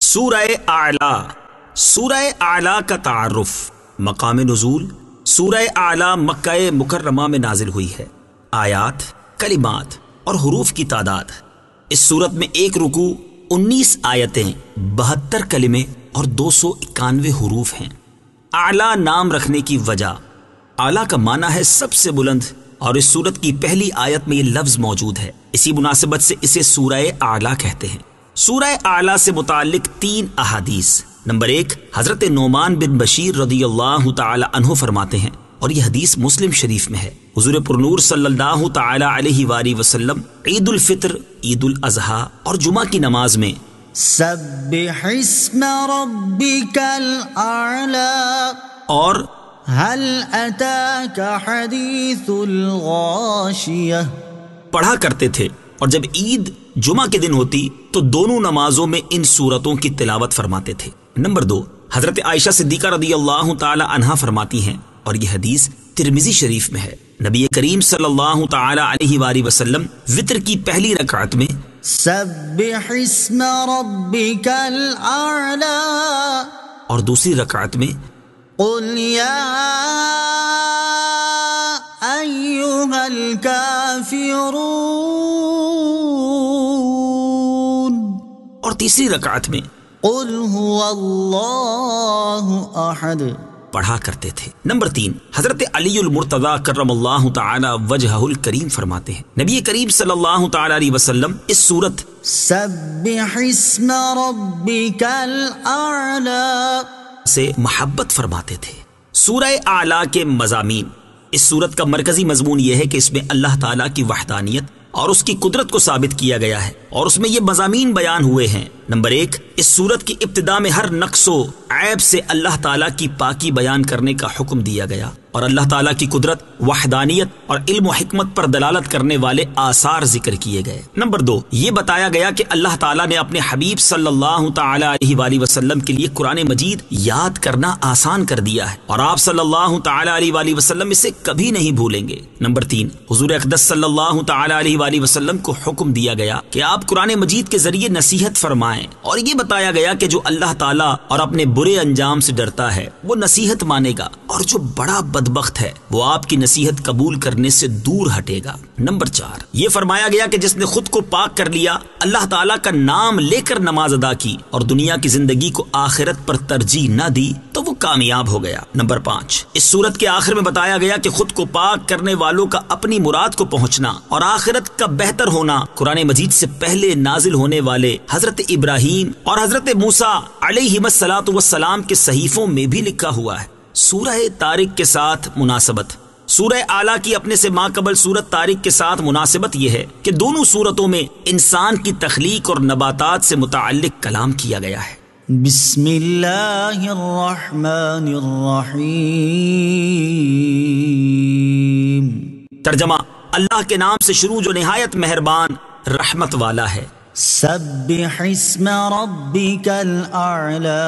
سورہ اعلی۔ سورہ اعلی کا تعارف۔ مقام نزول: سورہ اعلی مکہ مکرمہ میں نازل ہوئی ہے۔ آیات، کلمات اور حروف کی تعداد: اس سورت میں ایک رکوع، 19 آیتیں، 72 کلمے اور 291 حروف ہیں۔ اعلی نام رکھنے کی وجہ: اعلی کا معنی ہے سب سے بلند، اور اس سورت کی پہلی آیت میں یہ لفظ موجود ہے، اسی مناسبت سے اسے سورہ اعلی کہتے ہیں۔ سورہ اعلی سے متعلق 3 احادیث۔ نمبر 1، حضرت نعمان بن بشیر رضی اللہ تعالی عنہ فرماتے ہیں، اور یہ حدیث مسلم شریف میں ہے، حضور پرنور صلی اللہ تعالی علیہ وآلہ وسلم عید الفطر، عید الاضحیٰ اور جمعہ کی نماز میں سبح اسم ربک الاعلی اور هل اتاک حدیث الغاشیہ پڑھا کرتے تھے، اور جب عید جمعہ کے دن ہوتی تو دونوں نمازوں میں ان سورتوں کی تلاوت فرماتے تھے۔ نمبر 2، حضرت عائشہ صدیقہ رضی اللہ تعالی عنہا فرماتی ہیں، اور یہ حدیث ترمذی شریف میں ہے، نبی کریم صلی اللہ تعالی علیہ وآلہ وسلم وتر کی پہلی رکعت میں سبح اسم ربک الاعلی اور دوسری رکعت میں قل یا ایھا الکافرون اور تیسری رکعت میں قل هو اللہ احد پڑھا کرتے تھے۔ نمبر 3، حضرت علی المرتضی کرم اللہ تعالی وجہہ الکریم فرماتے ہیں، نبی کریم صلی اللہ تعالی علیہ وسلم اس سورت سبح اسم ربک الاعلی سے محبت فرماتے تھے۔ سورہ اعلی کے مضامین: اس سورت کا مرکزی مضمون یہ ہے کہ اس میں اللہ تعالیٰ کی وحدانیت اور اس کی قدرت کو ثابت کیا گیا ہے، اور اس میں یہ مضامین بیان ہوئے ہیں۔ نمبر 1، اس سورت کی ابتدا میں ہر نقص و عیب سے اللہ تعالیٰ کی پاکی بیان کرنے کا حکم دیا گیا، اور اللہ تعالیٰ کی قدرت، وحدانیت اور علم و حکمت پر دلالت کرنے والے آثار ذکر کیے گئے۔ نمبر 2، یہ بتایا گیا کہ اللہ تعالیٰ نے اپنے حبیب صلی اللہ تعالی علیہ وآلہ وسلم کے لیے قرآن مجید یاد کرنا آسان کر دیا ہے، اور آپ صلی اللہ تعالی علیہ وآلہ وسلم اسے کبھی نہیں بھولیں گے۔ نمبر 3، حضور اقدس صلی اللہ تعالی علیہ وآلہ وسلم کو حکم دیا گیا کہ آپ قرآن مجید کے ذریعے نصیحت فرمائیں، اور یہ بتایا گیا کہ جو اللہ تعالیٰ اور اپنے برے انجام سے ڈرتا ہے وہ نصیحت مانے گا، اور جو بڑا بدبخت ہے وہ آپ کی نصیحت قبول کرنے سے دور ہٹے گا۔ نمبر 4، یہ فرمایا گیا کہ جس نے خود کو پاک کر لیا، اللہ تعالیٰ کا نام لے کر نماز ادا کی اور دنیا کی زندگی کو آخرت پر ترجیح نہ دی تو وہ کامیاب ہو گیا۔ نمبر 5، اس سورت کے آخر میں بتایا گیا کہ خود کو پاک کرنے والوں کا اپنی مراد کو پہنچنا اور آخرت کا بہتر ہونا قرآن مجید سے پہلے نازل ہونے والے حضرت ابراہیم اور حضرت موسیٰ علیہم الصلاۃ والسلام کے صحیفوں میں بھی لکھا ہوا ہے۔ سورہ طارق کے ساتھ مناسبت: سورہ اعلیٰ کی اپنے سے ماقبل سورت طارق کے ساتھ مناسبت یہ ہے کہ دونوں سورتوں میں انسان کی تخلیق اور نباتات سے متعلق کلام کیا گیا ہے۔ بسم اللہ الرحمن الرحیم۔ ترجمہ: اللہ کے نام سے شروع جو نہایت مہربان رحمت والا ہے۔ سبح اسم ربک الاعلی۔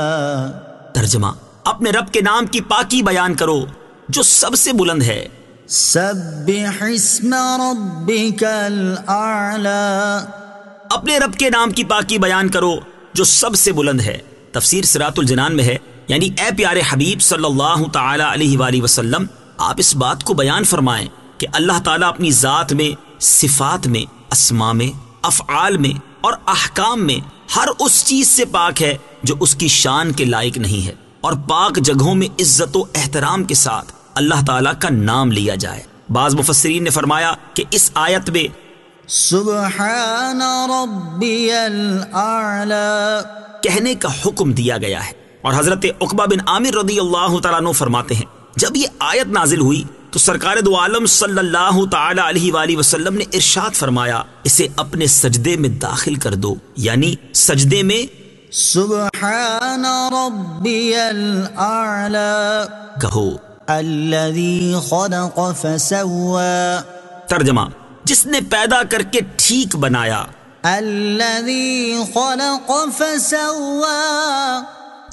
ترجمہ: اپنے رب کے نام کی پاکی بیان کرو جو سب سے بلند ہے۔ سبح اسم ربک الاعلی۔ اپنے رب کے نام کی پاکی بیان کرو جو سب سے بلند ہے۔ تفسیر صراط الجنان میں ہے، یعنی اے پیارے حبیب صلی اللہ تعالی علیہ وآلہ وسلم، آپ اس بات کو بیان فرمائیں کہ اللہ تعالیٰ اپنی ذات میں، صفات میں، اسماء میں، افعال میں اور احکام میں ہر اس چیز سے پاک ہے جو اس کی شان کے لائق نہیں ہے، اور پاک جگہوں میں عزت و احترام کے ساتھ اللہ تعالیٰ کا نام لیا جائے۔ بعض مفسرین نے فرمایا کہ اس آیت میں سبحان ربی الاعلی کہنے کا حکم دیا گیا ہے، اور حضرت عقبہ بن عامر رضی اللہ تعالیٰ عنہ فرماتے ہیں، جب یہ آیت نازل ہوئی تو سرکار دو عالم صلی اللہ تعالی علیہ وآلہ وسلم نے ارشاد فرمایا، اسے اپنے سجدے میں داخل کر دو، یعنی سجدے میں سبحان ربی الاعلی کہو۔ الذی خلق فسوى۔ ترجمہ: جس نے پیدا کر کے ٹھیک بنایا۔ الذی خلق فسوى۔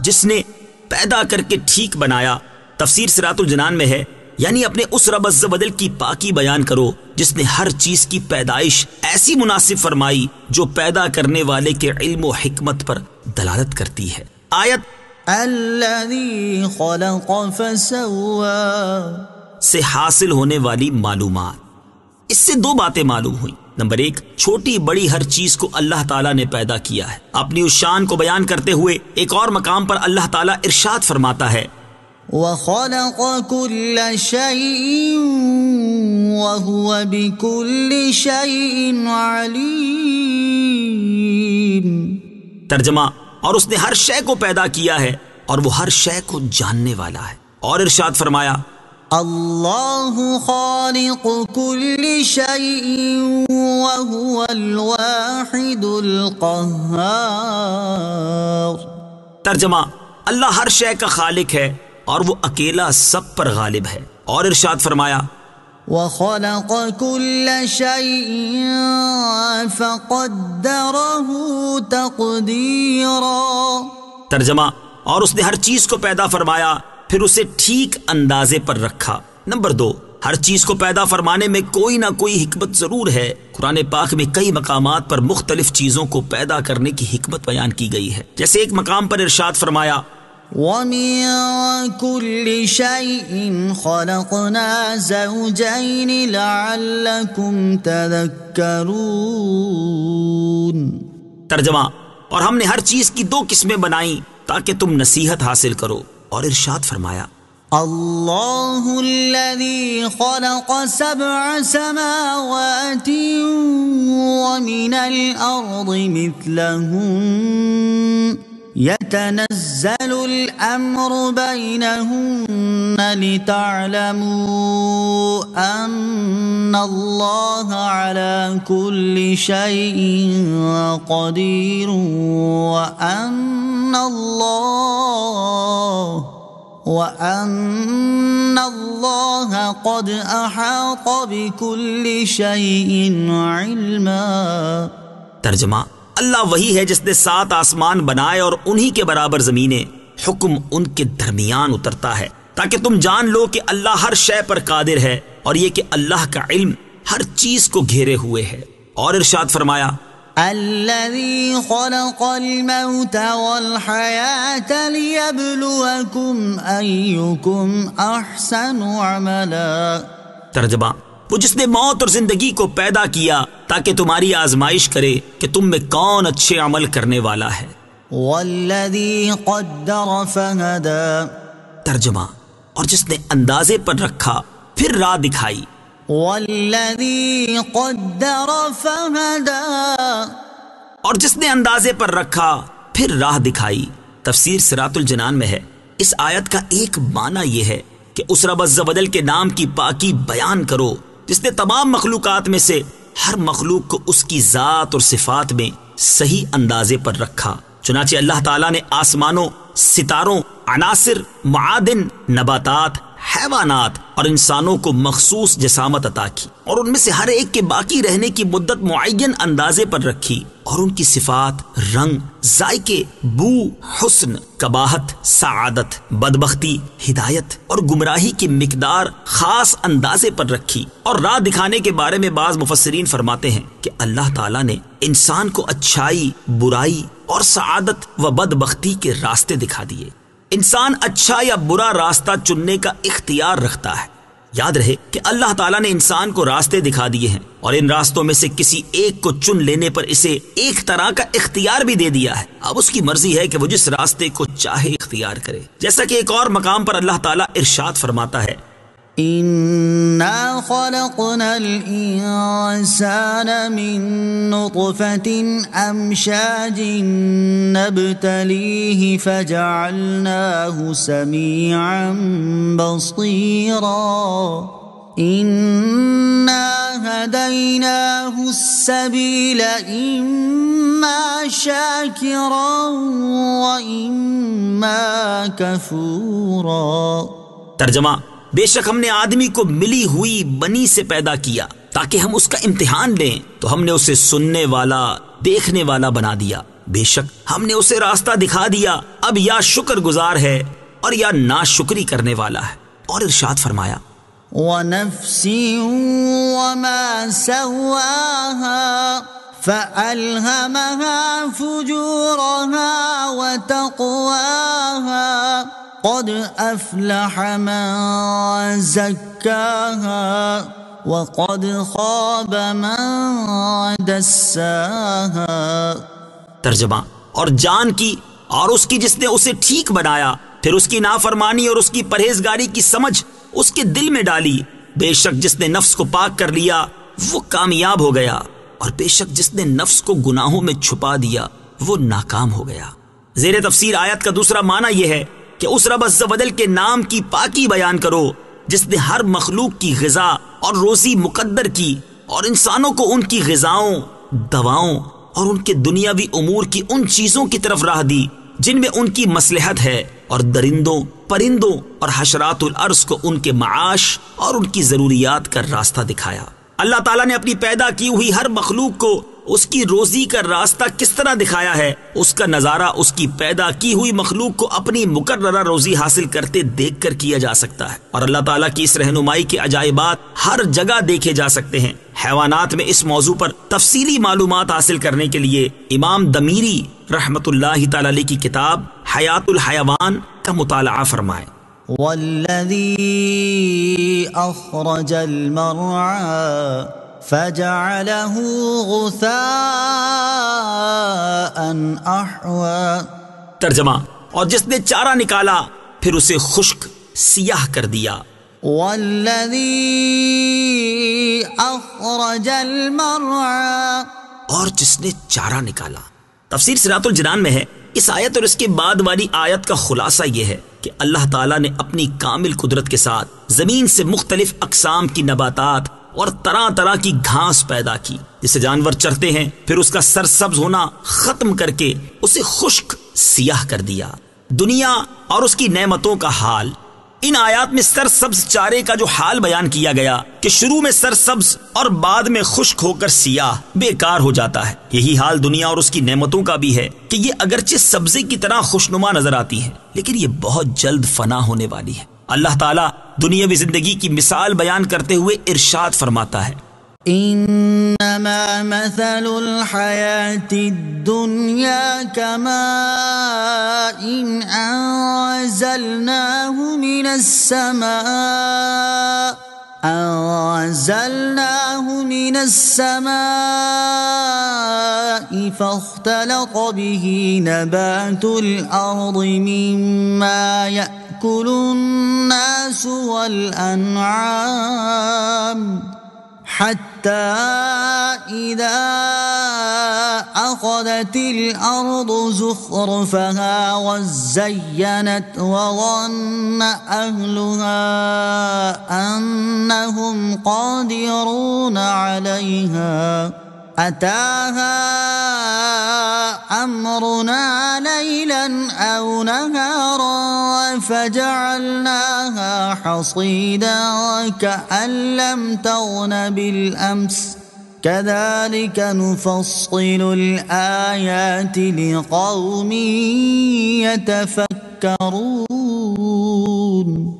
جس نے پیدا کر کے ٹھیک بنایا۔ تفسیر صراط الجنان میں ہے، یعنی اپنے اس رب عز و جل کی پاکی بیان کرو جس نے ہر چیز کی پیدائش ایسی مناسب فرمائی جو پیدا کرنے والے کے علم و حکمت پر دلالت کرتی ہے۔ آیت الذي خلق فسوى سے حاصل ہونے والی معلومات، اس سے دو باتیں معلوم ہوئیں۔ نمبر ایک، چھوٹی بڑی ہر چیز کو اللہ تعالیٰ نے پیدا کیا ہے۔ اپنی اس شان کو بیان کرتے ہوئے ایک اور مقام پر اللہ تعالیٰ ارشاد فرماتا ہے وخلق كل شيء وهو بكل شيء عليم۔ ترجمہ، اور اس نے ہر شے کو پیدا کیا ہے اور وہ ہر شے کو جاننے والا ہے۔ اور ارشاد فرمایا اللہ خالق كل شيء وهو الواحد القهار۔ ترجمہ، اللہ ہر شے کا خالق ہے اور وہ اکیلا سب پر غالب ہے۔ اور ارشاد فرمایا وخلق كل شيء فقدره تقديرا۔ ترجمہ، اور اس نے ہر چیز کو پیدا فرمایا پھر اسے ٹھیک اندازے پر رکھا۔ نمبر دو، ہر چیز کو پیدا فرمانے میں کوئی نہ کوئی حکمت ضرور ہے۔ قرآن پاک میں کئی مقامات پر مختلف چیزوں کو پیدا کرنے کی حکمت بیان کی گئی ہے۔ جیسے ایک مقام پر ارشاد فرمایا وَمِن كُلِّ شَيْءٍ خَلَقْنَا زَوْجَيْنِ لَعَلَّكُمْ تَذَكَّرُونَ۔ ترجمہ، اور ہم نے ہر چیز کی دو قسمیں بنائیں تاکہ تم نصیحت حاصل کرو۔ اور ارشاد فرمایا اللہ الذي خلق 7 سماوات ومن الأرض مثلهن يتنزل الأمر بينهن لتعلموا أن الله على كل شيء قدير وَأَنَّ اللَّهَ قَدْ أَحَاطَ بِكُلِّ شَيْءٍ عِلْمًا۔ ترجمہ، اللہ وہی ہے جس نے 7 آسمان بنائے اور انہی کے برابر زمینیں، حکم ان کے درمیان اترتا ہے تاکہ تم جان لو کہ اللہ ہر شے پر قادر ہے، اور یہ کہ اللہ کا علم ہر چیز کو گھیرے ہوئے ہے۔ اور ارشاد فرمایا الذي خلق الموت والحياة ليبلوكم أيكم أحسن عملا۔ ترجمہ، وہ جس نے موت اور زندگی کو پیدا کیا تاکہ تمہاری آزمائش کرے کہ تم میں کون اچھے عمل کرنے والا ہے۔ والذي قدر فهدى۔ ترجمہ، اور جس نے اندازے پر رکھا پھر راہ دکھائی۔ والذی قدر فہدى، اور جس نے اندازے پر رکھا پھر راہ دکھائی۔ تفسیر صراط الجنان میں ہے اس آیت کا ایک معنی یہ ہے کہ اس رب عز و جل کے نام کی پاکی بیان کرو جس نے تمام مخلوقات میں سے ہر مخلوق کو اس کی ذات اور صفات میں صحیح اندازے پر رکھا۔ چنانچہ اللہ تعالیٰ نے آسمانوں، ستاروں، عناصر، معادن، نباتات، حیوانات اور انسانوں کو مخصوص جسامت عطا کی اور ان میں سے ہر ایک کے باقی رہنے کی مدت معین اندازے پر رکھی، اور ان کی صفات، رنگ، ذائقے، بو، حسن، قباحت، سعادت، بدبختی، ہدایت اور گمراہی کی مقدار خاص اندازے پر رکھی۔ اور راہ دکھانے کے بارے میں بعض مفسرین فرماتے ہیں کہ اللہ تعالیٰ نے انسان کو اچھائی، برائی اور سعادت و بدبختی کے راستے دکھا دیے۔ انسان اچھا یا برا راستہ چننے کا اختیار رکھتا ہے۔ یاد رہے کہ اللہ تعالیٰ نے انسان کو راستے دکھا دیے ہیں اور ان راستوں میں سے کسی ایک کو چن لینے پر اسے ایک طرح کا اختیار بھی دے دیا ہے۔ اب اس کی مرضی ہے کہ وہ جس راستے کو چاہے اختیار کرے، جیسا کہ ایک اور مقام پر اللہ تعالیٰ ارشاد فرماتا ہے إنا خلقنا الإنسان من نطفة أمشاج نبتليه فجعلناه سميعا بصيرا إنا هديناه السبيل إما شاكرا وإما كفورا۔ ترجمہ، بے شک ہم نے آدمی کو ملی ہوئی بنی سے پیدا کیا تاکہ ہم اس کا امتحان لیں، تو ہم نے اسے سننے والا، دیکھنے والا بنا دیا۔ بے شک ہم نے اسے راستہ دکھا دیا، اب یا شکر گزار ہے اور یا ناشکری کرنے والا ہے۔ اور ارشاد فرمایا ونفس وما سواها فألهمها فجورها وتقواها قد أفلح من زكاها وقد خاب من دساها۔ ترجمہ، اور جان کی اور اس کی جس نے اسے ٹھیک بنایا، پھر اس کی نافرمانی اور اس کی پرہیزگاری کی سمجھ اس کے دل میں ڈالی۔ بے شک جس نے نفس کو پاک کر لیا وہ کامیاب ہو گیا، اور بے شک جس نے نفس کو گناہوں میں چھپا دیا وہ ناکام ہو گیا۔ زیر تفسیر آیت کا دوسرا معنی یہ ہے کہ اس رب عز و جل کے نام کی پاکی بیان کرو جس نے ہر مخلوق کی غذا اور روزی مقدر کی، اور انسانوں کو ان کی غذاؤں، دواؤں اور ان کے دنیاوی امور کی ان چیزوں کی طرف راہ دی جن میں ان کی مصلحت ہے، اور درندوں، پرندوں اور حشرات الارض کو ان کے معاش اور ان کی ضروریات کا راستہ دکھایا۔ اللہ تعالیٰ نے اپنی پیدا کی ہوئی ہر مخلوق کو اس کی روزی کا راستہ کس طرح دکھایا ہے، اس کا نظارہ اس کی پیدا کی ہوئی مخلوق کو اپنی مقررہ روزی حاصل کرتے دیکھ کر کیا جا سکتا ہے، اور اللہ تعالیٰ کی اس رہنمائی کے عجائبات ہر جگہ دیکھے جا سکتے ہیں۔ حیوانات میں اس موضوع پر تفصیلی معلومات حاصل کرنے کے لیے امام دمیری رحمت اللہ تعالی علیہ کی کتاب حیات الحیوان کا مطالعہ فرمائیں۔ والذی اخرج المرعى فجعله غثاء احوا۔ ترجمہ، اور جس نے چارہ نکالا پھر اسے خشک سیاہ کر دیا۔ والذی اخرج المرعى، اور جس نے چارہ نکالا۔ تفسیر صراط الجنان میں ہے اس آیت اور اس کے بعد والی آیت کا خلاصہ یہ ہے کہ اللہ تعالیٰ نے اپنی کامل قدرت کے ساتھ زمین سے مختلف اقسام کی نباتات اور طرح طرح کی گھاس پیدا کی جسے جانور چرتے ہیں، پھر اس کا سرسبز ہونا ختم کر کے اسے خشک سیاہ کر دیا۔ دنیا اور اس کی نعمتوں کا حال، ان آیات میں سرسبز چارے کا جو حال بیان کیا گیا کہ شروع میں سرسبز اور بعد میں خشک ہو کر سیاہ بیکار ہو جاتا ہے، یہی حال دنیا اور اس کی نعمتوں کا بھی ہے کہ یہ اگرچہ سبزے کی طرح خوشنما نظر آتی ہے لیکن یہ بہت جلد فنا ہونے والی ہے۔ اللہ تعالیٰ دنیاوی زندگی کی مثال بیان کرتے ہوئے ارشاد فرماتا ہے، انما مثل الحیاة الدنیا كماء أنزلناه من السماء فاختلط به نبات الأرض مما يأكل الناس والأنعام حتى إذا أخذت الأرض زخرفها وزينت وظن أهلها أنهم قادرون عليها أتاها أمرنا ليلا أو نهارا فجعلناها حصيدا كأن لم تغن بالأمس كذلك نفصل الآيات لقوم يتفكرون۔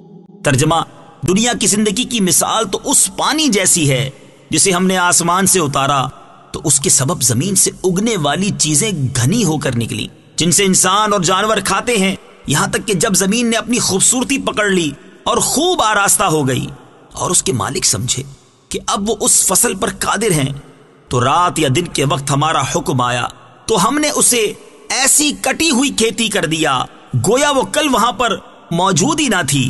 ترجمہ، دنیا کی زندگی کی مثال تو اس پانی جیسی ہے جسے ہم نے آسمان سے اتارا تو اس کے سبب زمین سے اگنے والی چیزیں گھنی ہو کر نکلی جن سے انسان اور جانور کھاتے ہیں، یہاں تک کہ جب زمین نے اپنی خوبصورتی پکڑ لی اور خوب آراستہ ہو گئی اور اس کے مالک سمجھے کہ اب وہ اس فصل پر قادر ہیں، تو رات یا دن کے وقت ہمارا حکم آیا تو ہم نے اسے ایسی کٹی ہوئی کھیتی کر دیا گویا وہ کل وہاں پر موجود ہی نہ تھی۔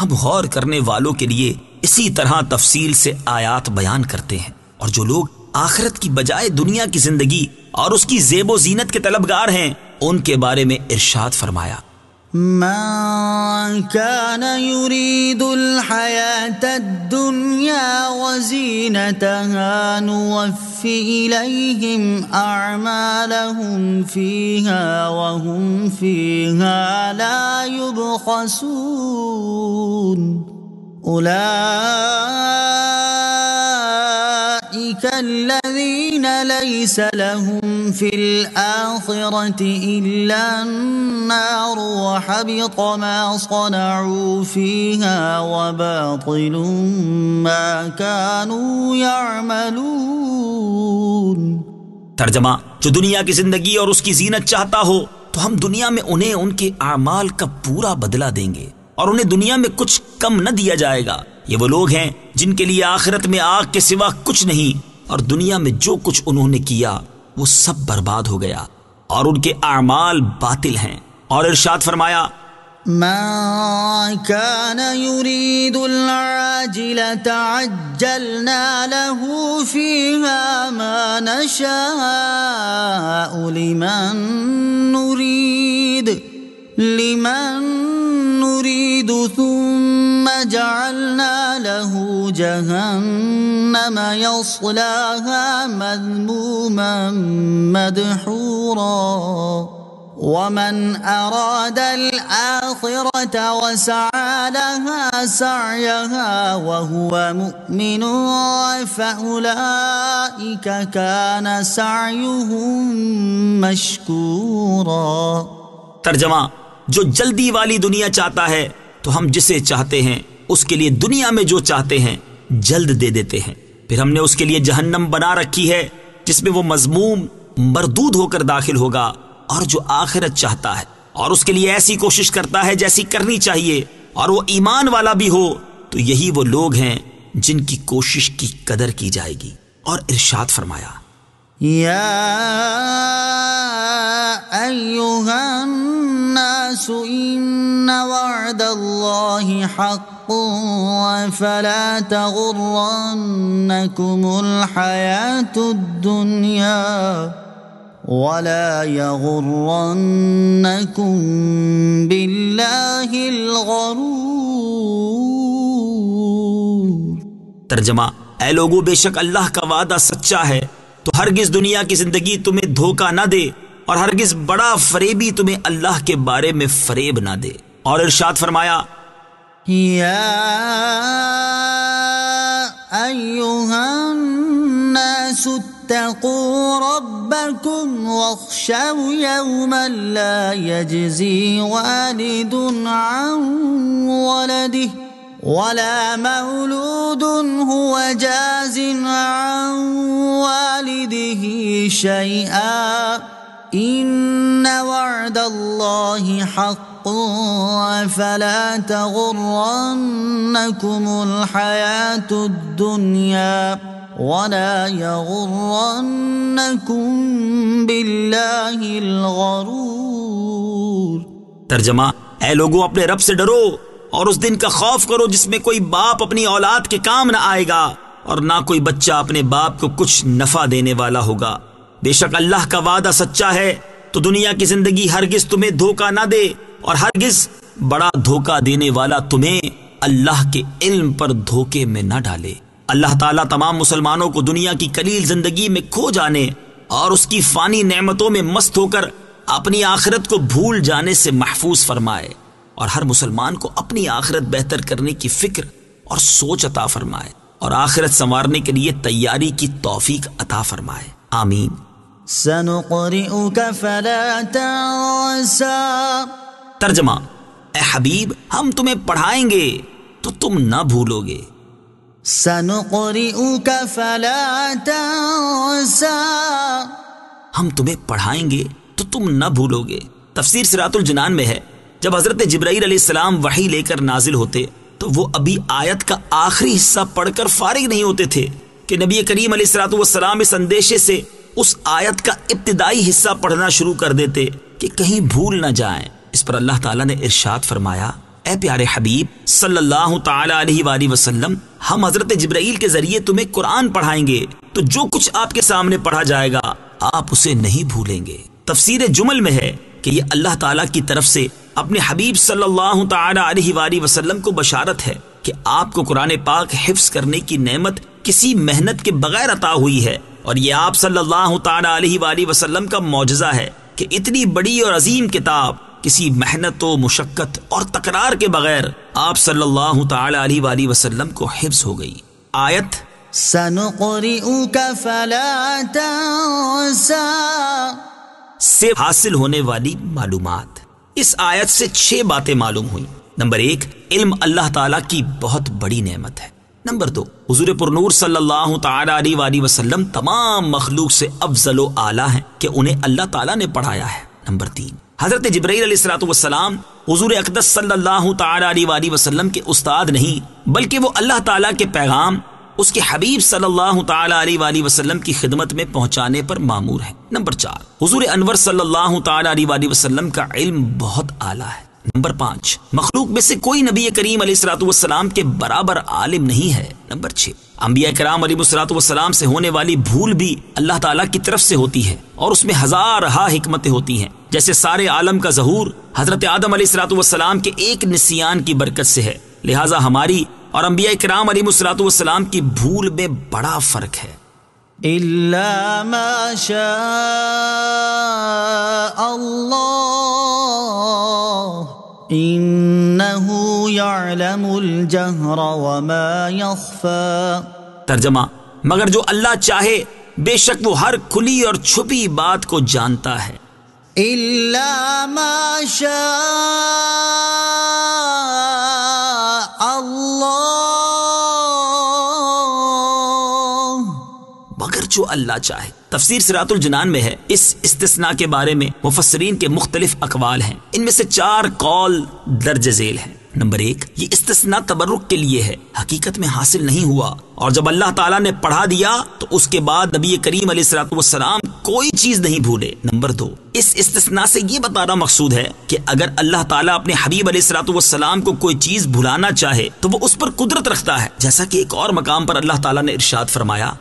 ہم غور کرنے والوں کے لیے اسی طرح تفصیل سے آیات بیان کرتے ہیں، اور جو لوگ آخرت کی بجائے دنیا کی زندگی اور اس کی زیب و زینت کے طلبگار ہیں ان کے بارے میں ارشاد فرمایا، من كان يريد الحياة الدنيا وزينتها نوفي إليهم أعمالهم فيها وهم فيها لا يبخسون أولئك الذين الذين ليس لهم في الآخرة إلا النار وحبط ما صنعوا فيها وباطل ما كانوا يعملون. ترجمہ: جو دنیا کی زندگی اور اس کی زینت چاہتا ہو تو ہم دنیا میں انہیں ان کے اعمال کا پورا بدلہ دیں گے اور انہیں دنیا میں کچھ کم نہ دیا جائے گا. یہ وہ لوگ ہیں جن کے لیے آخرت میں آگ کے سوا کچھ نہیں، اور دنیا میں جو کچھ انہوں نے کیا وہ سب برباد ہو گیا اور ان کے اعمال باطل ہیں. اور ارشاد فرمایا: من كان يريد العاجلة عجلنا له فيها ما نشاء لمن نريد ثم جعلنا له جهنم يصلاها مذموما مدحورا ومن أراد الآخرة وسعى لها سعيها وهو مؤمن فأولئك كان سعيهم مشكورا. ترجمہ: جو جلدی والی دنیا چاہتا ہے تو ہم جسے چاہتے ہیں اس کے لیے دنیا میں جو چاہتے ہیں جلد دے دیتے ہیں، پھر ہم نے اس کے لیے جہنم بنا رکھی ہے جس میں وہ مذموم مردود ہو کر داخل ہوگا. اور جو آخرت چاہتا ہے اور اس کے لیے ایسی کوشش کرتا ہے جیسی کرنی چاہیے اور وہ ایمان والا بھی ہو تو یہی وہ لوگ ہیں جن کی کوشش کی قدر کی جائے گی. اور ارشاد فرمایا: یا ایہا الناس ان وعد اللہ حق فلا تغرنکم الحیاة الدنیا ولا يغرنكم بالله الغرور. ترجمہ: اے لوگو، بے شک اللہ کا وعدہ سچا ہے تو ہرگز دنیا کی زندگی تمہیں دھوکہ نہ دے اور ہرگز بڑا فریبی تمہیں اللہ کے بارے میں فریب نہ دے. اور ارشاد فرمایا: یا ایھا الناس اتقوا ربكم واخشوا يوما لا يجزي والد عن ولده ولا مولود هو جاز عن والده شيئا إن وعد الله حق فلا تغرنكم الحياة الدنيا ولا يغرنكم بالله الغرور. ترجمہ: اے لوگوں، اپنے رب سے ڈرو اور اس دن کا خوف کرو جس میں کوئی باپ اپنی اولاد کے کام نہ آئے گا اور نہ کوئی بچہ اپنے باپ کو کچھ نفع دینے والا ہوگا. بے شک اللہ کا وعدہ سچا ہے تو دنیا کی زندگی ہرگز تمہیں دھوکہ نہ دے اور ہرگز بڑا دھوکہ دینے والا تمہیں اللہ کے علم پر دھوکے میں نہ ڈالے. اللہ تعالیٰ تمام مسلمانوں کو دنیا کی قلیل زندگی میں کھو جانے اور اس کی فانی نعمتوں میں مست ہو کر اپنی آخرت کو بھول جانے سے محفوظ فرمائے اور ہر مسلمان کو اپنی آخرت بہتر کرنے کی فکر اور سوچ عطا فرمائے اور آخرت سنوارنے کے لیے تیاری کی توفیق عطا فرمائے. آمین. سنقرئک فلا تنسى. ترجمہ: اے حبیب، ہم تمہیں پڑھائیں گے تو تم نہ بھولو گے. سنقرئک فلا تنسى. ہم تمہیں پڑھائیں گے تو تم نہ بھولو گے. تفسیر صراط الجنان میں ہے، جب حضرت جبرائیل علیہ السلام وحی لے کر نازل ہوتے تو وہ ابھی آیت کا آخری حصہ پڑھ کر فارغ نہیں ہوتے تھے کہ نبی کریم علیہ الصلوۃ والسلام اس اندیشے سے اس آیت کا ابتدائی حصہ پڑھنا شروع کر دیتے کہ کہیں بھول نہ جائیں. اس پر اللہ تعالیٰ نے ارشاد فرمایا: اے پیارے حبیب صلی اللہ تعالی علیہ وآلہ وسلم، ہم حضرت جبرائیل کے ذریعے تمہیں قرآن پڑھائیں گے تو جو کچھ آپ کے سامنے پڑھا جائے گا آپ اسے نہیں بھولیں گے. تفسیر جمل میں ہے کہ یہ اللہ تعالیٰ کی طرف سے اپنے حبیب صلی اللہ تعالی علیہ وآلہ وسلم کو بشارت ہے کہ آپ کو قرآن پاک حفظ کرنے کی نعمت کسی محنت کے بغیر عطا ہوئی ہے، اور یہ آپ صلی اللہ تعالی علیہ وآلہ وسلم کا معجزہ ہے کہ اتنی بڑی اور عظیم کتاب کسی محنت و مشقت اور تکرار کے بغیر آپ صلی اللہ تعالی علیہ وآلہ وسلم کو حفظ ہو گئی. آیت سنقرئك فلا تنسى سے حاصل ہونے والی معلومات۔ اس آیت سے 6 باتیں معلوم ہوئیں۔ نمبر 1، علم اللہ تعالیٰ کی بہت بڑی نعمت ہے۔ نمبر 2، حضور پرنور صلی اللہ تعالی علیہ وآلہ وسلم تمام مخلوق سے افضل و اعلیٰ ہیں کہ انہیں اللہ تعالیٰ نے پڑھایا ہے۔ نمبر 3، حضرت جبرائیل علیہ الصلوۃ والسلام حضور اقدس صلی اللہ تعالی علیہ وآلہ وسلم کے استاد نہیں، بلکہ وہ اللہ تعالیٰ کے پیغام اس کے حبیب صلی اللہ تعالی علیہ وآلہ وسلم کی خدمت میں پہنچانے پر مامور ہیں۔ نمبر 4، حضور انور صلی اللہ تعالی علیہ وآلہ وسلم کا علم بہت اعلیٰ ہے۔ نمبر 5، مخلوق میں سے کوئی نبی کریم علیہ الصلوۃ والسلام کے برابر عالم نہیں ہے۔ نمبر 6، انبیاء کرام علیہ الصلوۃ والسلام سے ہونے والی بھول بھی اللہ تعالیٰ کی طرف سے ہوتی ہے، اور اس میں ہزارہا حکمتیں ہوتی ہیں، جیسے سارے عالم کا ظہور حضرت آدم علیہ الصلوۃ والسلام کے ایک نسیان کی برکت سے ہے۔ لہٰذا ہماری اور انبیاء کرام علیہ الصلوۃ والسلام کی بھول میں بڑا فرق ہے۔ إلا ما شاء الله إنه يعلم الجهر وما يخفى۔ ترجمہ، مگر جو اللہ چاہے بے شک وہ ہر کھلی اور چھپی بات کو جانتا ہے۔ إلا ما شاء الله مگر جو اللہ چاہے۔ تفسیر صراط الجنان میں ہے۔ اس استثناء کے بارے میں مفسرین کے مختلف اقوال ہیں، ان میں سے 4 قول درج ذیل ہیں۔ نمبر 1، یہ استثناء تبرک کے لیے ہے، حقیقت میں حاصل نہیں ہوا، اور جب اللہ تعالیٰ نے پڑھا دیا تو اس کے بعد نبی کریم علیہ الصلوۃ والسلام کوئی چیز نہیں بھولے۔ نمبر 2، اس استثناء سے یہ بتانا مقصود ہے کہ اگر اللہ تعالیٰ اپنے حبیب علیہ الصلوۃ والسلام کو کوئی چیز بھلانا چاہے تو وہ اس پر قدرت رکھتا ہے، جیسا کہ ایک اور مقام پر اللہ تعالیٰ نے ارشاد فرمایا،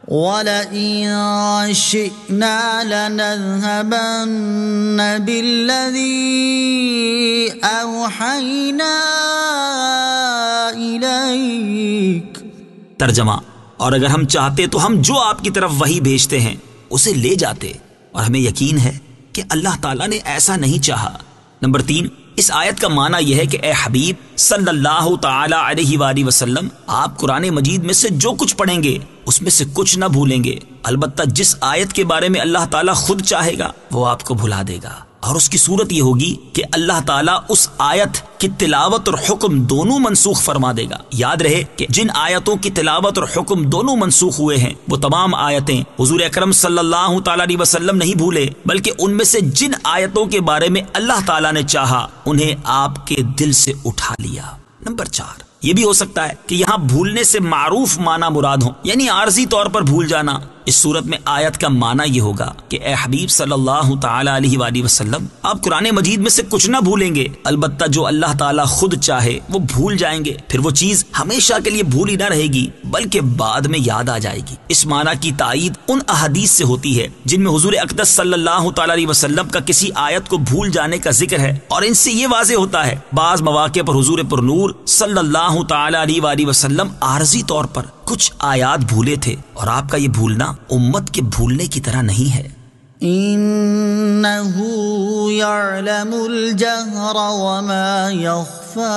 وَلَئِن شِئْنَا لَنَذْهَبَنَّ بِالَّذِي أَوْحَيْنَا إِلَيْكَ۔ ترجمہ، اور اگر ہم چاہتے تو ہم جو آپ کی طرف وحی بھیجتے ہیں اسے لے جاتے، اور ہمیں یقین ہے کہ اللہ تعالیٰ نے ایسا نہیں چاہا۔ نمبر 3، اس آیت کا معنی یہ ہے کہ اے حبیب صلی اللہ تعالی علیہ وآلہ وسلم، آپ قرآن مجید میں سے جو کچھ پڑھیں گے اس میں سے کچھ نہ بھولیں گے، البتہ جس آیت کے بارے میں اللہ تعالیٰ خود چاہے گا وہ آپ کو بھلا دے گا، اور اس کی صورت یہ ہوگی کہ اللہ تعالیٰ اس آیت کی تلاوت اور حکم دونوں منسوخ فرما دے گا۔ یاد رہے کہ جن آیتوں کی تلاوت اور حکم دونوں منسوخ ہوئے ہیں وہ تمام آیتیں حضور اکرم صلی اللہ تعالی علیہ وسلم نہیں بھولے، بلکہ ان میں سے جن آیتوں کے بارے میں اللہ تعالیٰ نے چاہا انہیں آپ کے دل سے اٹھا لیا۔ نمبر 4، یہ بھی ہو سکتا ہے کہ یہاں بھولنے سے معروف معنی مراد ہو، یعنی عارضی طور پر بھول جانا۔ اس صورت میں آیت کا معنی یہ ہوگا کہ اے حبیب صلی اللہ تعالی علیہ وآلہ وسلم، آپ قرآن مجید میں سے کچھ نہ بھولیں گے، البتہ جو اللہ تعالیٰ خود چاہے وہ بھول جائیں گے، پھر وہ چیز ہمیشہ کے لیے بھولی نہ رہے گی بلکہ بعد میں یاد آ جائے گی۔ اس معنی کی تائید ان احادیث سے ہوتی ہے جن میں حضور اقدس صلی اللہ تعالی علیہ وسلم کا کسی آیت کو بھول جانے کا ذکر ہے، اور ان سے یہ واضح ہوتا ہے بعض مواقع پر حضور پرنور صلی اللہ تعالی علیہ وآلہ وسلم عارضی طور پر کچھ آیات بھولے تھے، اور آپ کا یہ بھولنا امت کے بھولنے کی طرح نہیں ہے۔ إِنَّهُ يَعْلَمُ الْجَهْرَ وَمَا يَخْفَى،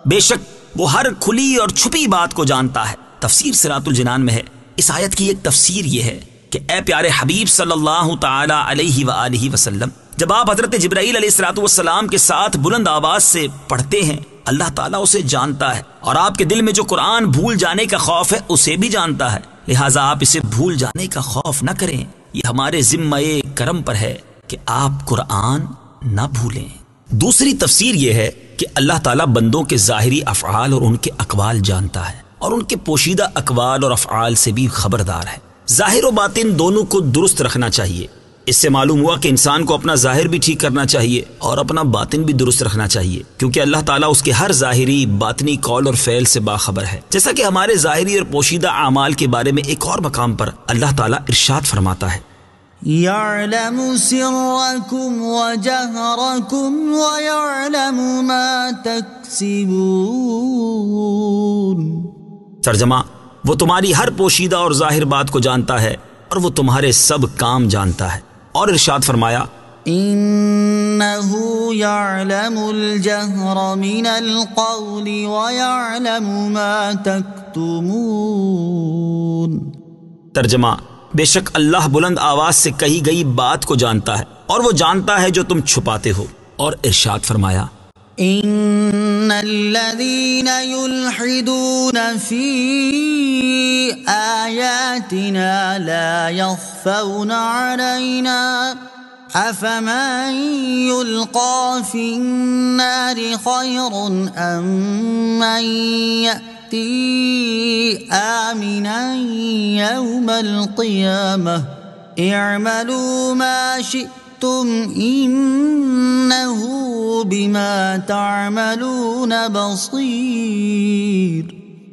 بے شک وہ ہر کھلی اور چھپی بات کو جانتا ہے۔ تفسیر صراط الجنان میں ہے۔ اس آیت کی ایک تفسیر یہ ہے کہ اے پیارے حبیب صلی اللہ تعالی علیہ وآلہ وسلم، جب آپ حضرت جبرائیل علیہ الصلوۃ والسلام کے ساتھ بلند آواز سے پڑھتے ہیں اللہ تعالیٰ اسے جانتا ہے، اور آپ کے دل میں جو قرآن بھول جانے کا خوف ہے اسے بھی جانتا ہے، لہٰذا آپ اسے بھول جانے کا خوف نہ کریں۔ یہ ہمارے ذمہ کرم پر ہے کہ آپ قرآن نہ بھولیں۔ دوسری تفسیر یہ ہے کہ اللہ تعالیٰ بندوں کے ظاہری افعال اور ان کے اقوال جانتا ہے، اور ان کے پوشیدہ اقوال اور افعال سے بھی خبردار ہے۔ ظاہر و باطن دونوں کو درست رکھنا چاہیے۔ اس سے معلوم ہوا کہ انسان کو اپنا ظاہر بھی ٹھیک کرنا چاہیے اور اپنا باطن بھی درست رکھنا چاہیے، کیونکہ اللہ تعالیٰ اس کے ہر ظاہری باطنی قول اور فعل سے باخبر ہے، جیسا کہ ہمارے ظاہری اور پوشیدہ اعمال کے بارے میں ایک اور مقام پر اللہ تعالیٰ ارشاد فرماتا ہے، يَعْلَمُ سِرَّكُمْ وَجَهْرَكُمْ وَيَعْلَمُ مَا تَكْسِبُونَ۔ ترجمہ، وہ تمہاری ہر پوشیدہ اور ظاہر بات کو جانتا ہے اور وہ تمہارے سب کام جانتا ہے، اور ارشاد فرمایا، إِنَّهُ يَعْلَمُ الْجَهْرَ مِنَ الْقَوْلِ وَيَعْلَمُ مَا تَكْتُمُونَ۔ تكتمون. ترجمہ: بے شک اللہ بلند آواز سے کہی گئی بات کو جانتا ہے اور وہ جانتا ہے جو تم چھپاتے ہو. اور ارشاد فرمایا: ان الذين يلحدون في آياتنا لا يخفون علينا أفمن يلقى في النار خير أم من يأتي آمنا يوم القيامة اعملوا ما شئتم إنه بما تعملون بصير.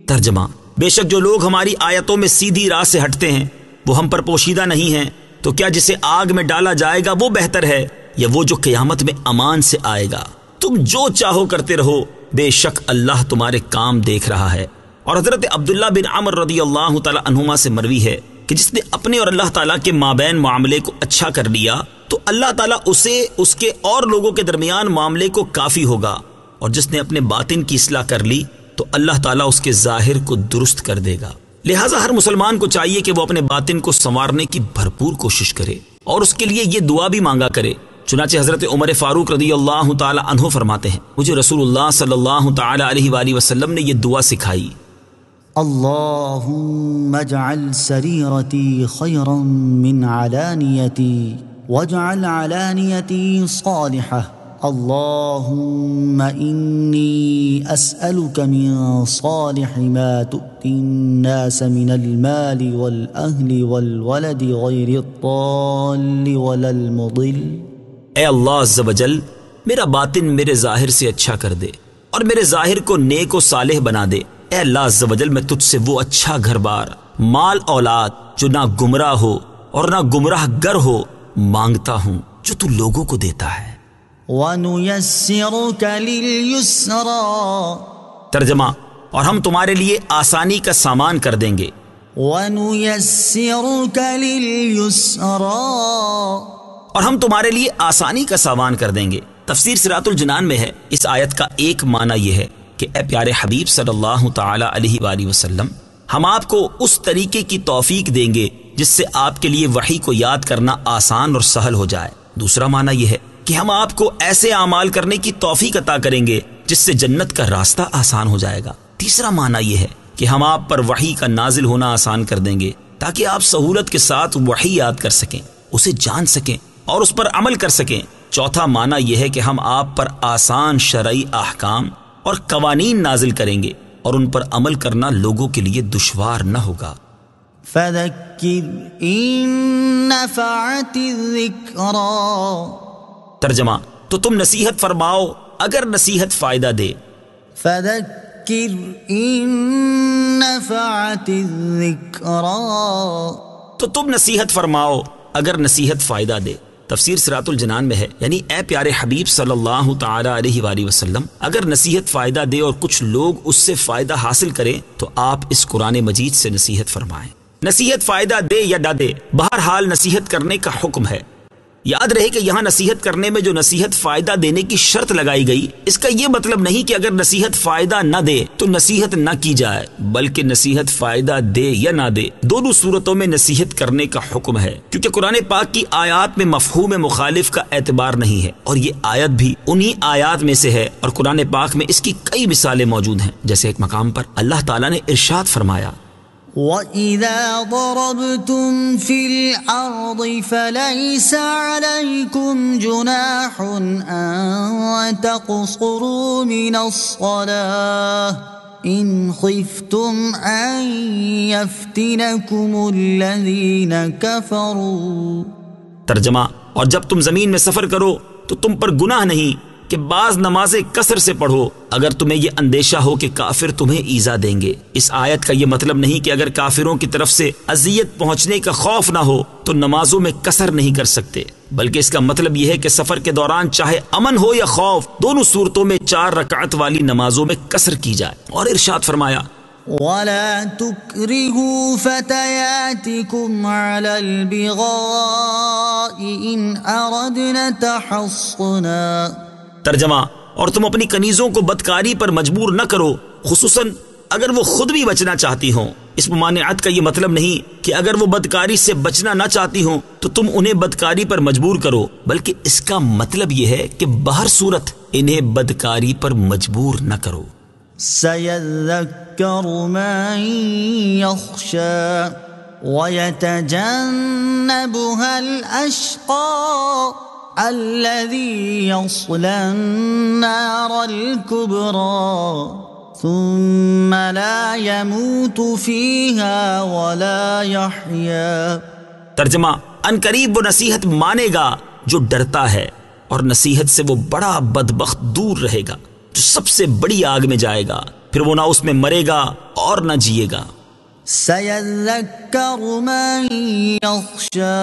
ترجمہ: بے شک جو لوگ ہماری آیتوں میں سیدھی راہ سے ہٹتے ہیں وہ ہم پر پوشیدہ نہیں ہیں، تو کیا جسے آگ میں ڈالا جائے گا وہ بہتر ہے یا وہ جو قیامت میں امان سے آئے گا؟ تم جو چاہو کرتے رہو، بے شک اللہ تمہارے کام دیکھ رہا ہے. اور حضرت عبداللہ بن عمر رضی اللہ تعالی عنہما سے مروی ہے کہ جس نے اپنے اور اللہ تعالیٰ کے مابین معاملے کو اچھا کر لیا تو اللہ تعالیٰ اسے اس کے اور لوگوں کے درمیان معاملے کو کافی ہوگا، اور جس نے اپنے باطن کی اصلاح کر لی تو اللہ تعالیٰ اس کے ظاہر کو درست کر دے گا. لہٰذا ہر مسلمان کو چاہیے کہ وہ اپنے باطن کو سنوارنے کی بھرپور کوشش کرے اور اس کے لیے یہ دعا بھی مانگا کرے. چنانچہ حضرت عمر فاروق رضی اللہ تعالی عنہ فرماتے ہیں، مجھے رسول اللہ صلی اللہ تعالی علیہ وآلہ وسلم نے یہ دعا سکھائی: اللهم اجعل سريرتي خيرا من علانيتي واجعل علانيتي صالحة. اللهم إني أسألك من صالح ما تؤتي الناس من المال والأهل والولد غير الضال ولا المضل. اے اللہ عز و جل، میرا باطن میرے ظاہر سے اچھا کر دے اور میرے ظاہر کو نیک و صالح بنا دے. اے اللہ عز و جل، میں تجھ سے وہ اچھا گھر بار، مال اولاد جو نہ گمراہ ہو اور نہ گمراہ گر ہو مانگتا ہوں جو تو لوگوں کو دیتا ہے. وَنُيَسِّرُكَ لِلْيُسْرَى. ترجمہ: اور ہم تمہارے لیے آسانی کا سامان کر دیں گے. وَنُيَسِّرُكَ لِلْيُسْرَى. اور ہم تمہارے لیے آسانی کا سامان کر دیں گے. تفسیر صراط الجنان میں ہے، اس آیت کا ایک معنی یہ ہے کہ اے پیارے حبیب صلی اللہ تعالی علیہ وآلہ وسلم، ہم آپ کو اس طریقے کی توفیق دیں گے جس سے آپ کے لیے وحی کو یاد کرنا آسان اور سہل ہو جائے. دوسرا معنی یہ ہے کہ ہم آپ کو ایسے اعمال کرنے کی توفیق عطا کریں گے جس سے جنت کا راستہ آسان ہو جائے گا. تیسرا معنی یہ ہے کہ ہم آپ پر وحی کا نازل ہونا آسان کر دیں گے تاکہ آپ سہولت کے ساتھ وحی یاد کر سکیں، اسے جان سکیں اور اس پر عمل کر سکیں. چوتھا معنی یہ ہے کہ ہم آپ پر آسان شرعی احکام اور قوانین نازل کریں گے اور ان پر عمل کرنا لوگوں کے لیے دشوار نہ ہوگا. فَذَكِّرْ إِن نَّفَعَتِ الذِّكْرَى. ترجمہ: تو تم نصیحت فرماؤ اگر نصیحت فائدہ دے. فَذَكِّرْ إِن نَّفَعَتِ الذِّكْرَى. تو تم نصیحت فرماؤ اگر نصیحت فائدہ دے. تفسیر صراط الجنان میں ہے، یعنی اے پیارے حبیب صلی اللہ تعالی علیہ وآلہ وسلم، اگر نصیحت فائدہ دے اور کچھ لوگ اس سے فائدہ حاصل کریں تو آپ اس قرآن مجید سے نصیحت فرمائیں. نصیحت فائدہ دے یا نہ دے، بہرحال نصیحت کرنے کا حکم ہے. یاد رہے کہ یہاں نصیحت کرنے میں جو نصیحت فائدہ دینے کی شرط لگائی گئی، اس کا یہ مطلب نہیں کہ اگر نصیحت فائدہ نہ دے تو نصیحت نہ کی جائے، بلکہ نصیحت فائدہ دے یا نہ دے دونوں صورتوں میں نصیحت کرنے کا حکم ہے، کیونکہ قرآن پاک کی آیات میں مفہوم مخالف کا اعتبار نہیں ہے، اور یہ آیت بھی انہی آیات میں سے ہے، اور قرآن پاک میں اس کی کئی مثالیں موجود ہیں. جیسے ایک مقام پر اللہ تعالیٰ نے ارشاد فرمایا: وَإِذَا ضَرَبْتُمْ فِي الْأَرْضِ فَلَيْسَ عَلَيْكُمْ جُنَاحٌ أَن تَقْصُرُوا مِنَ الصَّلَاةِ إِنْ خِفْتُمْ أَن يَفْتِنَكُمُ الَّذِينَ كَفَرُوا. ترجمہ: اور جب تم زمین میں سفر کرو تو تم پر گناہ نہیں کہ بعض نمازیں کثر سے پڑھو اگر تمہیں یہ اندیشہ ہو کہ کافر تمہیں ایذا دیں گے. اس آیت کا یہ مطلب نہیں کہ اگر کافروں کی طرف سے اذیت پہنچنے کا خوف نہ ہو تو نمازوں میں کثر نہیں کر سکتے، بلکہ اس کا مطلب یہ ہے کہ سفر کے دوران چاہے امن ہو یا خوف، دونوں صورتوں میں 4 رکعت والی نمازوں میں کثر کی جائے. اور ارشاد فرمایا: وَلَا تُكْرِهُوا فَتَيَاتِكُمْ عَلَى الْبِغَاءِ إِنْ أَرَدْنَ تَحَصُّنًا. ترجمہ: اور تم اپنی کنیزوں کو بدکاری پر مجبور نہ کرو، خصوصاً اگر وہ خود بھی بچنا چاہتی ہوں. اس ممانعت کا یہ مطلب نہیں کہ اگر وہ بدکاری سے بچنا نہ چاہتی ہوں تو تم انہیں بدکاری پر مجبور کرو، بلکہ اس کا مطلب یہ ہے کہ بہر صورت انہیں بدکاری پر مجبور نہ کرو. سيذكر من يخشى ويتجنبها الأشقى الذي يصلى النار الكبرى ثم لا يموت فيها ولا يحيا. ترجمہ: ان قریب وہ نصیحت مانے گا جو ڈرتا ہے، اور نصیحت سے وہ بڑا بدبخت دور رہے گا جو سب سے بڑی آگ میں جائے گا، پھر وہ نہ اس میں مرے گا اور نہ جیے گا. سيذكر من يخشى.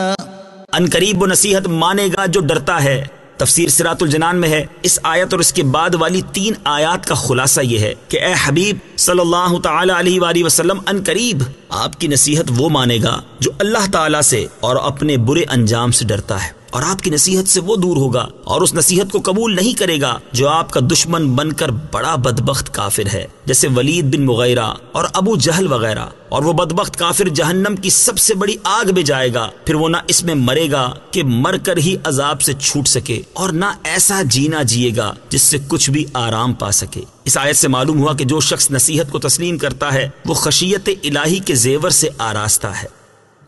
ان قریب وہ نصیحت مانے گا جو ڈرتا ہے. تفسیر صراط الجنان میں ہے. اس آیت اور اس کے بعد والی 3 آیات کا خلاصہ یہ ہے کہ اے حبیب صلی اللہ تعالی علیہ وآلہ وسلم، ان قریب آپ کی نصیحت وہ مانے گا جو اللہ تعالی سے اور اپنے برے انجام سے ڈرتا ہے، اور آپ کی نصیحت سے وہ دور ہوگا اور اس نصیحت کو قبول نہیں کرے گا جو آپ کا دشمن بن کر بڑا بدبخت کافر ہے، جیسے ولید بن مغیرہ اور ابو جہل وغیرہ. اور وہ بدبخت کافر جہنم کی سب سے بڑی آگ میں جائے گا، پھر وہ نہ اس میں مرے گا کہ مر کر ہی عذاب سے چھوٹ سکے، اور نہ ایسا جینا جیے گا جس سے کچھ بھی آرام پا سکے. اس آیت سے معلوم ہوا کہ جو شخص نصیحت کو تسلیم کرتا ہے وہ خشیت الہی کے زیور سے آراستہ ہے.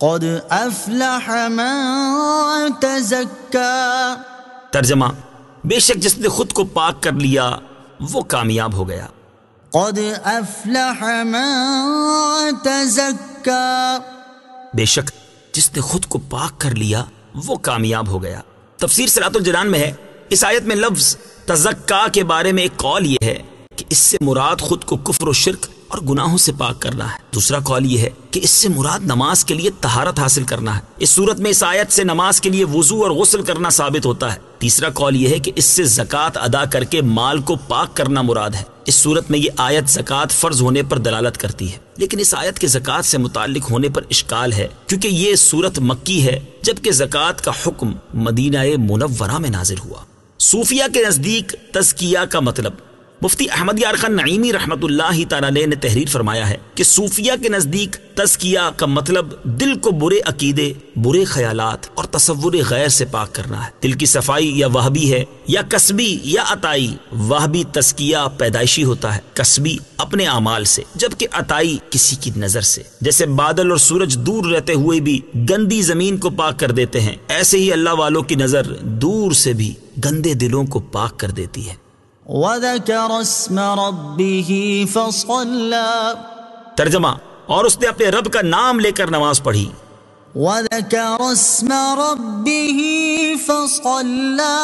قد افلح من تزکا. ترجمہ: بے شک جس نے خود کو پاک کر لیا وہ کامیاب ہو گیا. قد افلح من تزکا. بے شک جس نے خود کو پاک کر لیا وہ کامیاب ہو گیا. تفسیر صراط الجنان میں ہے. اس آیت میں لفظ تزکا کے بارے میں ایک قول یہ ہے کہ اس سے مراد خود کو کفر و شرک اور گناہوں سے پاک کرنا ہے. دوسرا قول یہ ہے کہ اس سے مراد نماز کے لیے طہارت حاصل کرنا ہے. اس صورت میں اس آیت سے نماز کے لیے وضو اور غسل کرنا ثابت ہوتا ہے. تیسرا قول یہ ہے کہ اس سے زکوٰۃ ادا کر کے مال کو پاک کرنا مراد ہے. اس صورت میں یہ آیت زکوٰۃ فرض ہونے پر دلالت کرتی ہے، لیکن اس آیت کے زکوٰۃ سے متعلق ہونے پر اشکال ہے، کیونکہ یہ صورت مکی ہے جبکہ زکوٰۃ کا حکم مدینہ منورہ میں نازل ہوا. صوفیہ کے نزدیک تزکیہ کا مطلب، مفتی احمد یار خان نعیمی رحمت اللہ تعالی علیہ نے تحریر فرمایا ہے کہ صوفیہ کے نزدیک تزکیہ کا مطلب دل کو برے عقیدے، برے خیالات اور تصور غیر سے پاک کرنا ہے. دل کی صفائی یا وہبی ہے یا کسبی یا عطائی. وہبی تزکیہ پیدائشی ہوتا ہے، کسبی اپنے اعمال سے، جبکہ عطائی کسی کی نظر سے. جیسے بادل اور سورج دور رہتے ہوئے بھی گندی زمین کو پاک کر دیتے ہیں، ایسے ہی اللہ والوں کی نظر دور سے بھی گندے دلوں کو پاک کر دیتی ہے. وَذَكَرَ اسْمَ رَبِّهِ فَصَلَّى. ترجمہ: اور اس نے اپنے رب کا نام لے کر نماز پڑھی. وَذَكَرَ اسْمَ رَبِّهِ فَصَلَّى.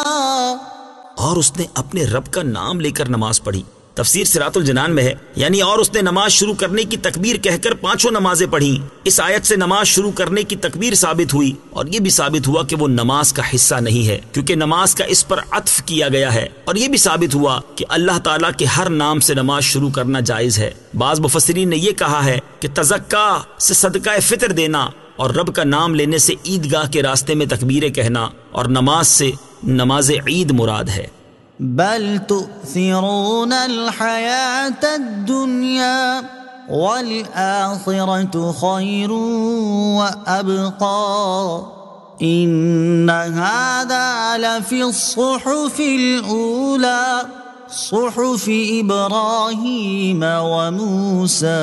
اور اس نے اپنے رب کا نام لے کر نماز پڑھی. تفسیر صراط الجنان میں ہے یعنی اور اس نے نماز شروع کرنے کی تکبیر کہہ کر 5 نمازیں پڑھیں. اس آیت سے نماز شروع کرنے کی تکبیر ثابت ہوئی، اور یہ بھی ثابت ہوا کہ وہ نماز کا حصہ نہیں ہے کیونکہ نماز کا اس پر عطف کیا گیا ہے، اور یہ بھی ثابت ہوا کہ اللہ تعالیٰ کے ہر نام سے نماز شروع کرنا جائز ہے. بعض مفسرین نے یہ کہا ہے کہ تزکا سے صدقہ فطر دینا اور رب کا نام لینے سے عیدگاہ کے راستے میں تکبیریں کہنا، اور نماز سے نماز عید مراد ہے. بل تؤثرون الحياة الدنيا والآخرة خير وأبقى إن هذا لفي الصحف الأولى صحف إبراهيم وموسى.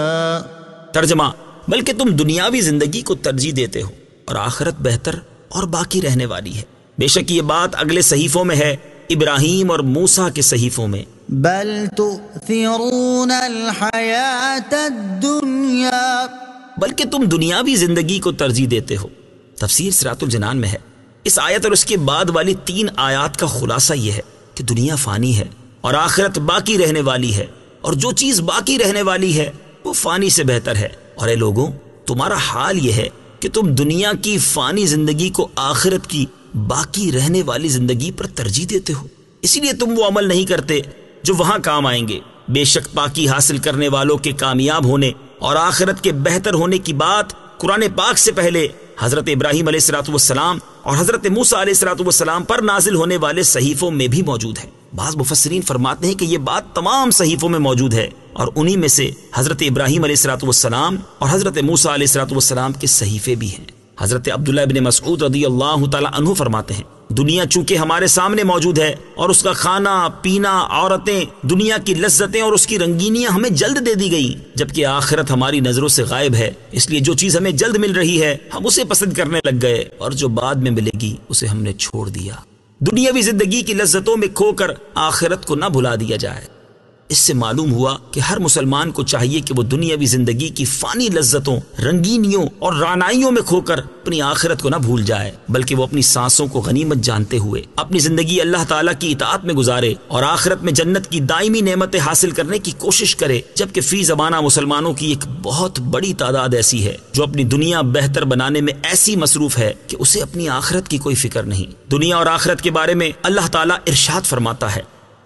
ترجمہ: بلکہ تم دنیاوی زندگی کو ترجیح دیتے ہو اور آخرت بہتر اور باقی رہنے والی ہے. بے شک یہ بات اگلے صحیفوں میں ہے، ابراہیم اور موسیٰ کے صحیفوں میں. بل تؤثرون الحیاة الدنیا. بلکہ تم دنیاوی زندگی کو ترجیح دیتے ہو. تفسیر صراط الجنان میں ہے. اس آیت اور اس کے بعد والی 3 آیات کا خلاصہ یہ ہے کہ دنیا فانی ہے اور آخرت باقی رہنے والی ہے، اور جو چیز باقی رہنے والی ہے وہ فانی سے بہتر ہے. اور اے لوگوں، تمہارا حال یہ ہے کہ تم دنیا کی فانی زندگی کو آخرت کی باقی رہنے والی زندگی پر ترجیح دیتے ہو، اسی لیے تم وہ عمل نہیں کرتے جو وہاں کام آئیں گے. بے شک پاکی حاصل کرنے والوں کے کامیاب ہونے اور آخرت کے بہتر ہونے کی بات قرآن پاک سے پہلے حضرت ابراہیم علیہ السلام اور حضرت موسیٰ علیہ السلام پر نازل ہونے والے صحیفوں میں بھی موجود ہے. بعض مفسرین فرماتے ہیں کہ یہ بات تمام صحیفوں میں موجود ہے اور انہی میں سے حضرت ابراہیم علیہ الصلوۃ والسلام اور حضرت موسیٰ علیہ الصلوۃ والسلام کے صحیفے بھی ہیں۔ حضرت عبداللہ ابن مسعود رضی اللہ تعالی عنہ فرماتے ہیں، دنیا چونکہ ہمارے سامنے موجود ہے اور اس کا کھانا پینا، عورتیں، دنیا کی لذتیں اور اس کی رنگینیاں ہمیں جلد دے دی گئی، جبکہ آخرت ہماری نظروں سے غائب ہے، اس لیے جو چیز ہمیں جلد مل رہی ہے ہم اسے پسند کرنے لگ گئے، اور جو بعد میں ملے گی اسے ہم نے چھوڑ دیا۔ دنیاوی زندگی کی لذتوں میں کھو کر آخرت کو نہ بھلا دیا جائے۔ اس سے معلوم ہوا کہ ہر مسلمان کو چاہیے کہ وہ دنیاوی زندگی کی فانی لذتوں، رنگینیوں اور رعنائیوں میں کھو کر اپنی آخرت کو نہ بھول جائے، بلکہ وہ اپنی سانسوں کو غنیمت جانتے ہوئے اپنی زندگی اللہ تعالیٰ کی اطاعت میں گزارے اور آخرت میں جنت کی دائمی نعمتیں حاصل کرنے کی کوشش کرے، جبکہ فی زمانہ مسلمانوں کی ایک بہت بڑی تعداد ایسی ہے جو اپنی دنیا بہتر بنانے میں ایسی مصروف ہے کہ اسے اپنی آخرت کی کوئی فکر نہیں۔ دنیا اور آخرت کے بارے میں اللہ تعالیٰ ارشاد فرماتا ہے،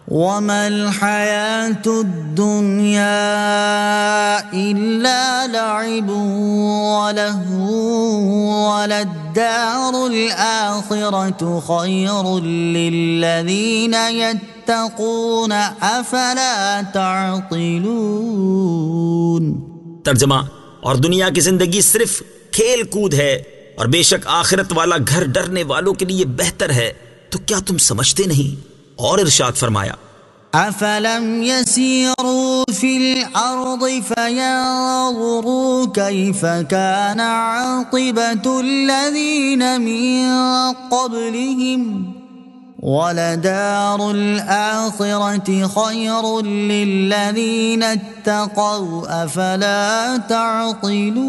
وَمَا الْحَيَاةُ الدُّنْيَا إِلَّا لَعِبٌ وَلَهْوٌ وَلَلدَّارُ الْآخِرَةُ خَيْرٌ لِّلَّذِينَ يَتَّقُونَ أَفَلَا تَعْقِلُونَ۔ ترجمہ، اور دنیا کی زندگی صرف کھیل کود ہے، اور بے شک آخرت والا گھر ڈرنے والوں کے لیے بہتر ہے، تو کیا تم سمجھتے نہیں؟ اور ارشاد فرمایا، أَفَلَمْ يَسِيرُوا فِي الْأَرْضِ فَيَنظُرُوا كَيْفَ كَانَ عَاقِبَةُ الَّذِينَ مِن قَبْلِهِمْ وَلَدَارُ الْآخِرَةِ خَيْرٌ لِّلَّذِينَ اتَّقَوْا أَفَلَا تَعْقِلُونَ۔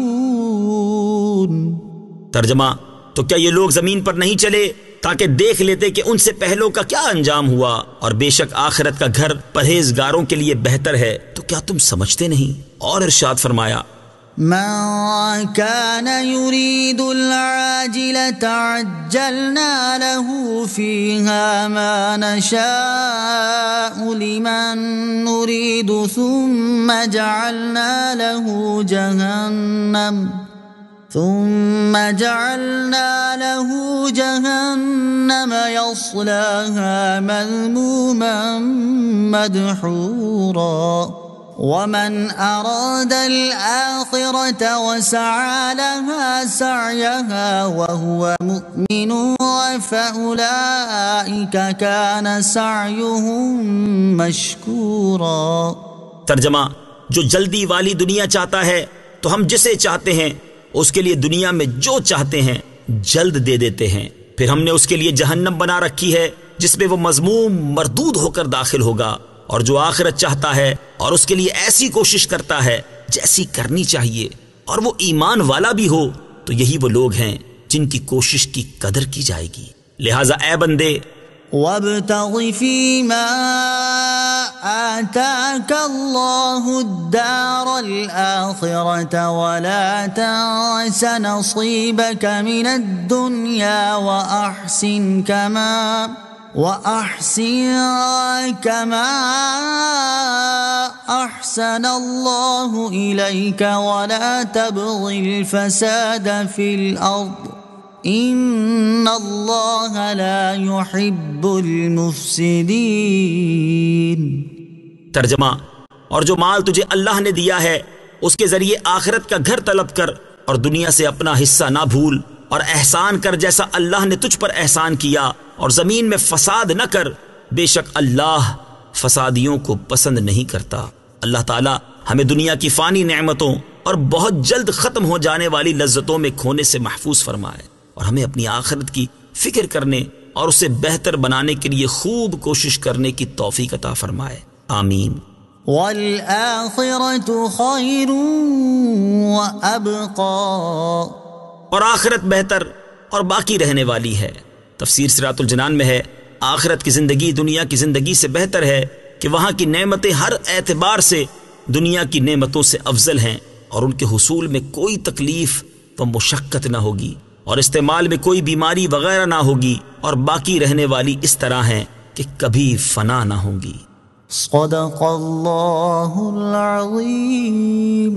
ترجمہ، تو کیا یہ لوگ زمین پر نہیں چلے تاکہ دیکھ لیتے کہ ان سے پہلوں کا کیا انجام ہوا، اور بے شک آخرت کا گھر پرہیزگاروں کے لیے بہتر ہے، تو کیا تم سمجھتے نہیں؟ اور ارشاد فرمایا، من كان يريد العاجلة عجلنا له فيها ما نشاء لمن نريد ثم جعلنا له جهنم يصلاها مذموما مدحورا ومن أراد الآخرة وسعى لها سعيها وهو مؤمن فأولئك كان سعيهم مشكورا۔ ترجمہ، جو جلدی والی دنیا چاہتا ہے تو ہم جسے چاہتے ہیں اس کے لیے دنیا میں جو چاہتے ہیں جلد دے دیتے ہیں، پھر ہم نے اس کے لیے جہنم بنا رکھی ہے جس میں وہ مذموم مردود ہو کر داخل ہوگا، اور جو آخرت چاہتا ہے اور اس کے لیے ایسی کوشش کرتا ہے جیسی کرنی چاہیے اور وہ ایمان والا بھی ہو، تو یہی وہ لوگ ہیں جن کی کوشش کی قدر کی جائے گی۔ لہٰذا اے بندے، وابتغ فيما آتاك الله الدار الآخرة ولا تنس نصيبك من الدنيا وأحسن كما أحسن الله إليك ولا تبغ الفساد في الأرض ان اللہ لا يحب المفسدین۔ ترجمہ، اور جو مال تجھے اللہ نے دیا ہے اس کے ذریعے آخرت کا گھر طلب کر، اور دنیا سے اپنا حصہ نہ بھول، اور احسان کر جیسا اللہ نے تجھ پر احسان کیا، اور زمین میں فساد نہ کر، بے شک اللہ فسادیوں کو پسند نہیں کرتا۔ اللہ تعالی ہمیں دنیا کی فانی نعمتوں اور بہت جلد ختم ہو جانے والی لذتوں میں کھونے سے محفوظ فرمائے، اور ہمیں اپنی آخرت کی فکر کرنے اور اسے بہتر بنانے کے لیے خوب کوشش کرنے کی توفیق عطا فرمائے، آمین۔ وَالْآخِرَةُ خَيْرٌ وَأَبْقَى، اور آخرت بہتر اور باقی رہنے والی ہے۔ تفسیر صراط الجنان میں ہے، آخرت کی زندگی دنیا کی زندگی سے بہتر ہے کہ وہاں کی نعمتیں ہر اعتبار سے دنیا کی نعمتوں سے افضل ہیں، اور ان کے حصول میں کوئی تکلیف و مشقت نہ ہوگی، اور استعمال میں کوئی بیماری وغیرہ نہ ہوگی، اور باقی رہنے والی اس طرح ہیں کہ کبھی فنا نہ ہوں گی۔ صدق اللہ العظیم۔